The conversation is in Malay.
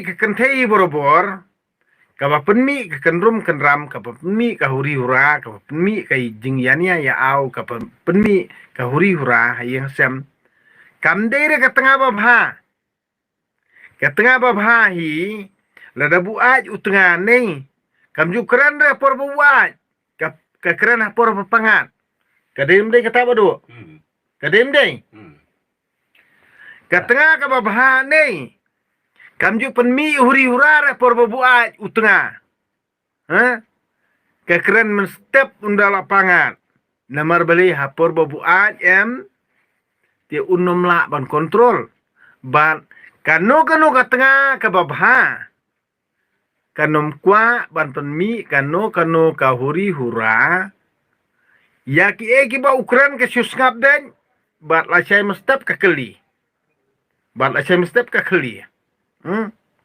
kekentei borobor, kapa penmi kekenrum kenram, kapa penmi kahuri hura, kapa penmi kai jingyania ya au, kapa penmi kahuri hura yang sem. Kamdere ke tengah babha. Ke tengah babha hi, lada buaj utengah ni. Kamju keran re por buaj. Ke keran por papangat. Kadem dei kata badu. Kadem dei. Ke tengah ke babha ni. Kamju penmi huri hura re por buaj utengah. Ha? Ke keran menstep unda lapangan. Namar beli hapor buaj em. Dia unom la ban kontrol. Ban kano ke tengah ke babha. Kanom kwa ban penmi kano kahuri hura. Ya ki ba ukuran ke susngap den. Bat la cai mestep ke keli. Bat la cai mestep ke keli.